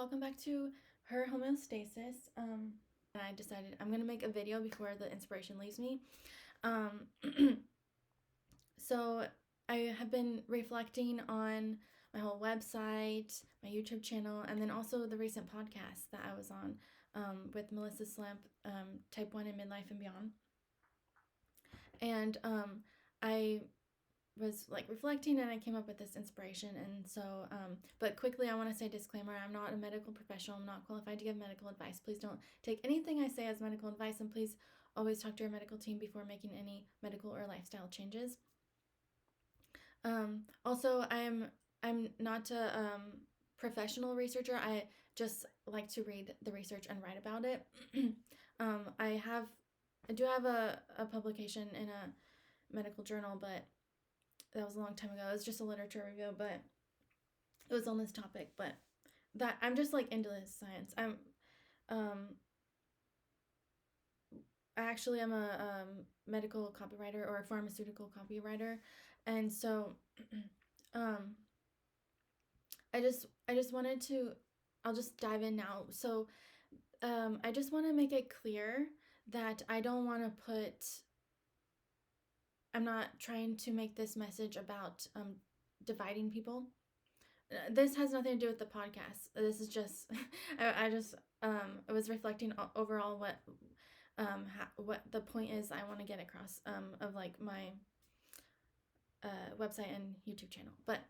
welcome back to Her Homeostasis. And I decided I'm gonna make a video before the inspiration leaves me. Um, so I have been reflecting on my whole website, my YouTube channel, and then also the recent podcast that I was on with Melissa Slemp, Type 1 and Midlife and Beyond. And I was like reflecting and I came up with this inspiration. And so, but quickly, I want to say disclaimer, I'm not a medical professional. I'm not qualified to give medical advice. Please don't take anything I say as medical advice, and please always talk to your medical team before making any medical or lifestyle changes. Also, I'm not a professional researcher. I just like to read the research and write about it. I do have a publication in a medical journal, but that was a long time ago. It was just a literature review, but it was on this topic. But that I'm just like into this science. I'm a medical copywriter or a pharmaceutical copywriter, and so I just wanted to. I'll just dive in now. So I just want to make it clear that I don't want to put. I'm not trying to make this message about dividing people. This has nothing to do with the podcast. This is just I was reflecting overall what the point is I want to get across of like my website and YouTube channel. But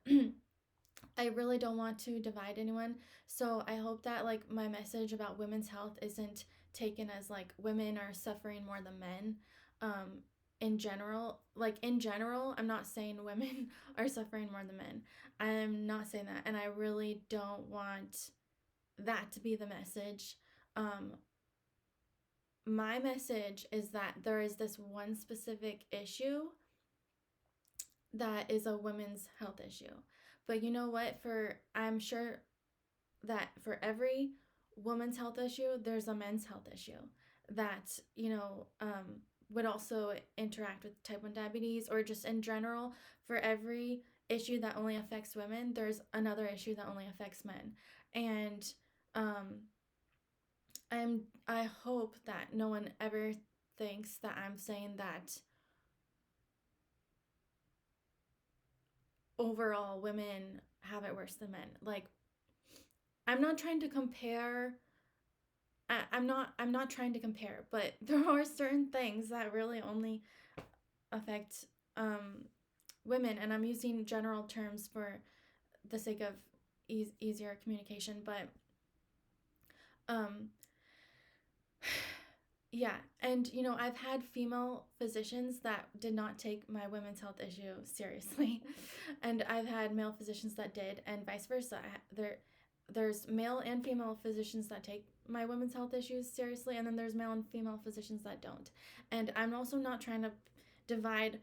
I really don't want to divide anyone. So I hope that like my message about women's health isn't taken as like women are suffering more than men. In general, I'm not saying women are suffering more than men. I'm not saying that, and I really don't want that to be the message. My message is that there is this one specific issue that is a women's health issue. But you know what? I'm sure that for every woman's health issue, there's a men's health issue that, would also interact with type 1 diabetes, or just in general, for every issue that only affects women, there's another issue that only affects men. And I hope that no one ever thinks that I'm saying that overall women have it worse than men. Like, I'm not trying to compare. I'm not trying to compare, but there are certain things that really only affect women, and I'm using general terms for the sake of easier communication. But yeah, and I've had female physicians that did not take my women's health issue seriously, and I've had male physicians that did, and vice versa. There's male and female physicians that take my women's health issues seriously, and then there's male and female physicians that don't. And I'm also not trying to divide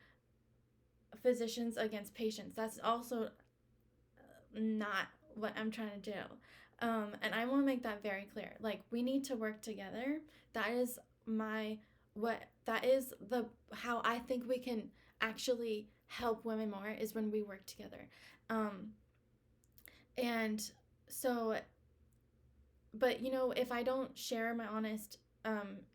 physicians against patients. That's also not what I'm trying to do. And I want to make that very clear. Like, we need to work together. That is how I think we can actually help women more, is when we work together. And so, but if I don't share my honest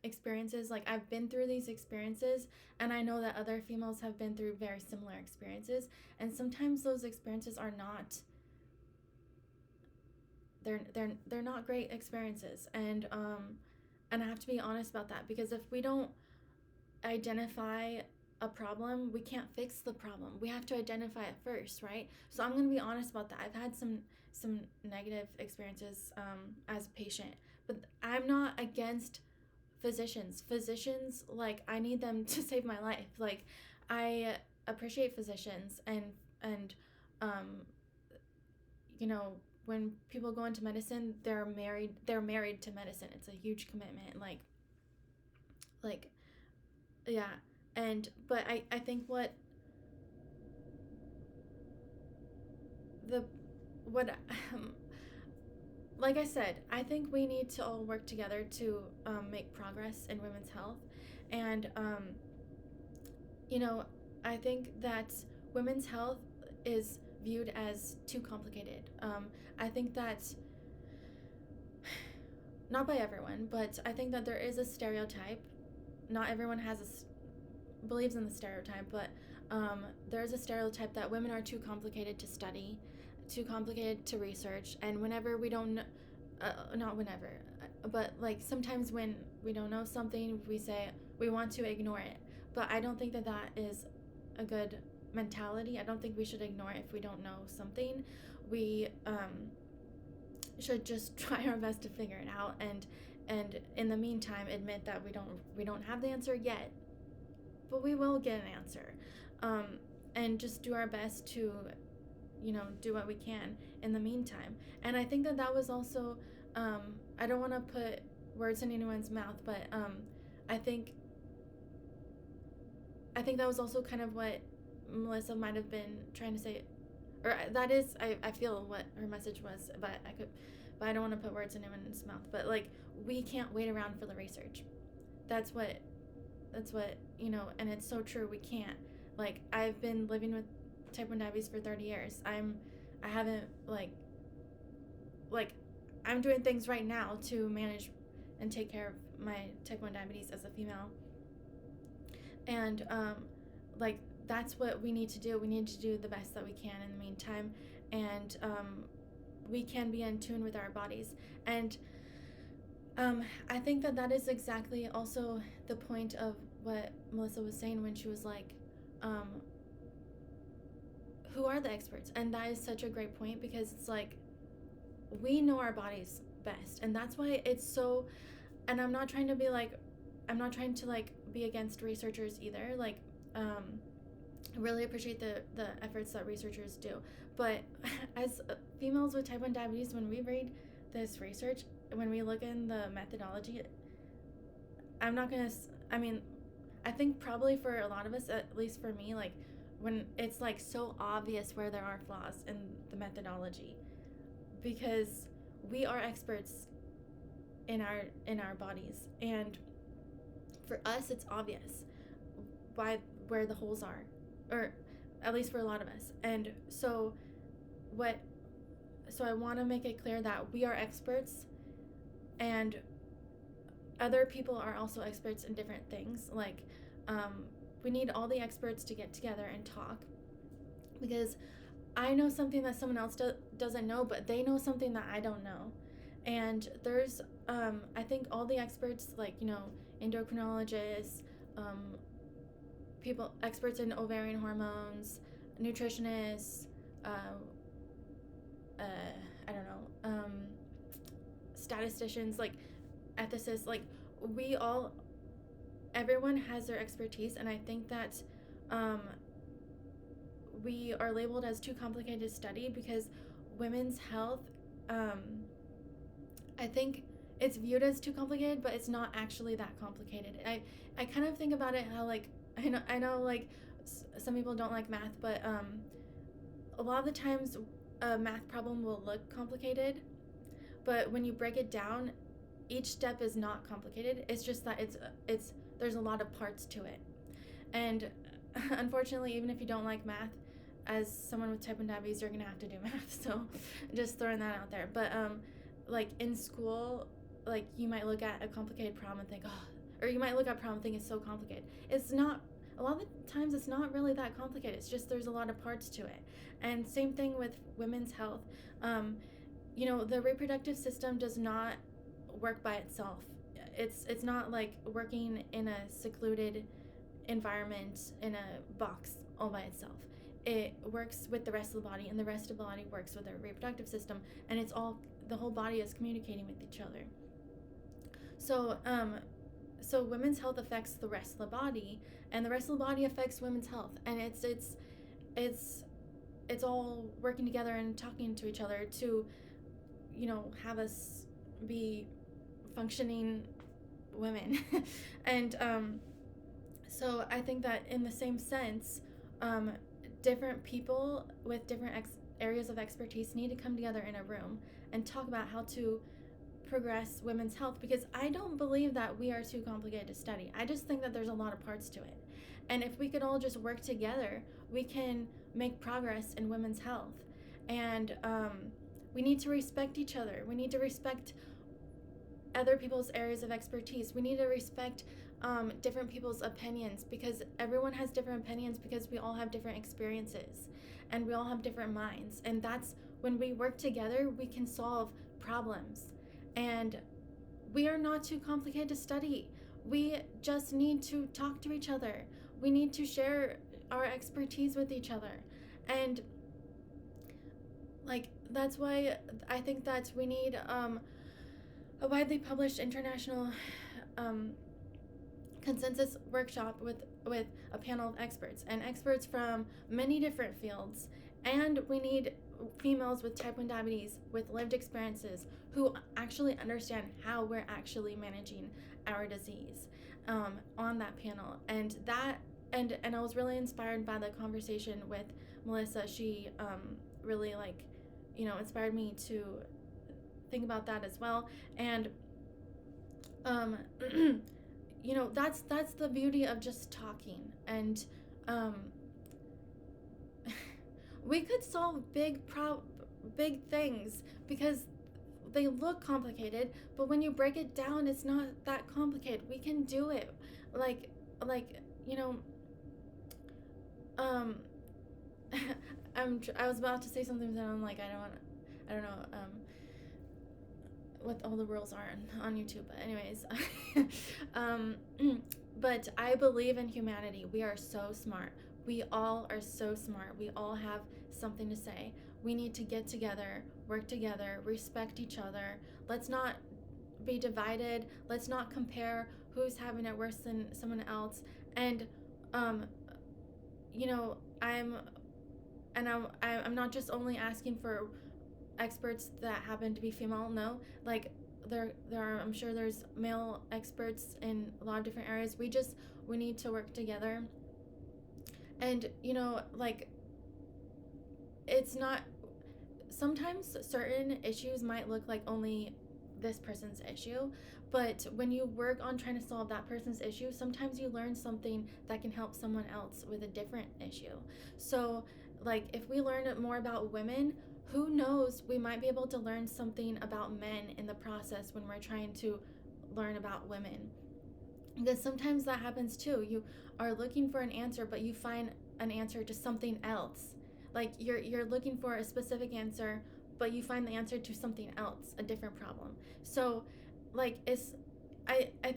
experiences, like I've been through these experiences, and I know that other females have been through very similar experiences, and sometimes those experiences are not they're not great experiences, and I have to be honest about that, because if we don't identify a problem, we can't fix the problem. We have to identify it first, right? So I'm going to be honest about that. I've had some negative experiences as a patient, but I'm not against physicians. Like, I need them to save my life. Like, I appreciate physicians, and when people go into medicine, they're married to medicine. It's a huge commitment. Like yeah. But I think what like I said, I think we need to all work together to make progress in women's health. And I think that women's health is viewed as too complicated. I think that not by everyone, but I think that there is a stereotype. Not everyone believes in the stereotype, but there is a stereotype that women are too complicated to study, too complicated to research, and whenever we don't, not whenever, but like sometimes when we don't know something, we say we want to ignore it. But I don't think that that is a good mentality. I don't think we should ignore it if we don't know something. We should just try our best to figure it out, and in the meantime admit that we don't have the answer yet, but we will get an answer, and just do our best to do what we can in the meantime. And I think that that was also, I don't want to put words in anyone's mouth, but I think that was also kind of what Melissa might have been trying to say, or that is, I feel what her message was, but I don't want to put words in anyone's mouth. But like, we can't wait around for the research. That's what and it's so true. We can't. Like, I've been living with type 1 diabetes for 30 years. I haven't like I'm doing things right now to manage and take care of my type 1 diabetes as a female. And like, that's what we need to do. We need to do the best that we can in the meantime, and we can be in tune with our bodies. And I think that that is exactly also the point of what Melissa was saying when she was like, who are the experts? And that is such a great point, because it's like, we know our bodies best, and that's why it's so. And I'm not trying to be be against researchers either. Like, I really appreciate the efforts that researchers do, but as females with type 1 diabetes, when we read this research, when we look in the methodology, I think probably for a lot of us, at least for me, like, when it's like so obvious where there are flaws in the methodology, because we are experts in our bodies, and for us it's obvious where the holes are, or at least for a lot of us. And so I want to make it clear that we are experts, and other people are also experts in different things. Like, we need all the experts to get together and talk, because I know something that someone else doesn't know, but they know something that I don't know. And there's I think all the experts, like, endocrinologists, experts in ovarian hormones, nutritionists, I don't know, statisticians, like ethicists, like, everyone has their expertise. And I think that we are labeled as too complicated to study, because women's health, I think it's viewed as too complicated, but it's not actually that complicated. I kind of think about it how, like, I know like some people don't like math, but a lot of the times a math problem will look complicated, but when you break it down, each step is not complicated. It's just that there's a lot of parts to it. And unfortunately, even if you don't like math, as someone with type 1 diabetes, you're gonna have to do math. So just throwing that out there. But like in school, like, you might look at a complicated problem and think, or you might look at a problem and think it's so complicated. It's not. A lot of the times it's not really that complicated. It's just there's a lot of parts to it. And same thing with women's health. The reproductive system does not work by itself. It's not like working in a secluded environment in a box all by itself. It works with the rest of the body, and the rest of the body works with the reproductive system, and the whole body is communicating with each other. So women's health affects the rest of the body, and the rest of the body affects women's health, and it's all working together and talking to each other to have us be functioning women. And so I think that in the same sense, different people with different areas of expertise need to come together in a room and talk about how to progress women's health, because I don't believe that we are too complicated to study. I just think that there's a lot of parts to it, and if we could all just work together, we can make progress in women's health. And we need to respect each other. We need to respect other people's areas of expertise. We need to respect different people's opinions, because everyone has different opinions, because we all have different experiences and we all have different minds. And that's when we work together, we can solve problems. And we are not too complicated to study. We just need to talk to each other. We need to share our expertise with each other. And like, that's why I think that we need a widely published international consensus workshop with a panel of experts, and experts from many different fields. And we need females with type 1 diabetes with lived experiences who actually understand how we're actually managing our disease on that panel. And I was really inspired by the conversation with Melissa. She really inspired me to think about that as well. And that's the beauty of just talking. And we could solve big things, because they look complicated, but when you break it down, it's not that complicated. We can do it. um I was about to say something, but I'm like, I don't know what all the rules are on YouTube, but anyways. But I believe in humanity. We are so smart. We all are so smart. We all have something to say. We need to get together, work together, respect each other. Let's not be divided. Let's not compare who's having it worse than someone else. And I'm not just only asking for experts that happen to be female. No, like there are, I'm sure there's male experts in a lot of different areas. We need to work together. And it's not, sometimes certain issues might look like only this person's issue, but when you work on trying to solve that person's issue, sometimes you learn something that can help someone else with a different issue. So if we learn more about women, who knows, we might be able to learn something about men in the process when we're trying to learn about women. Because sometimes that happens too. You are looking for an answer, but you find an answer to something else. Like you're looking for a specific answer, but you find the answer to something else, a different problem. So I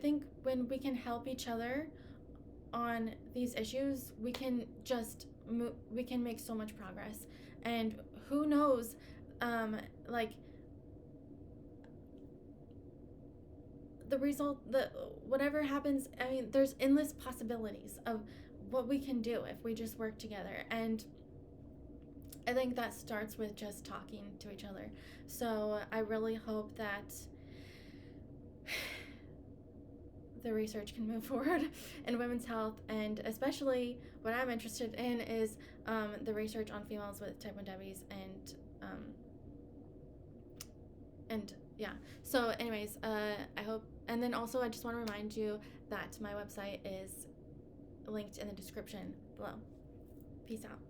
think when we can help each other on these issues, we can we can make so much progress. And who knows, the result, whatever happens, I mean, there's endless possibilities of what we can do if we just work together. And I think that starts with just talking to each other. So I really hope that the research can move forward in women's health, and especially what I'm interested in is the research on females with type 1 diabetes. And yeah, so anyways, I hope, and then also I just want to remind you that my website is linked in the description below. Peace out.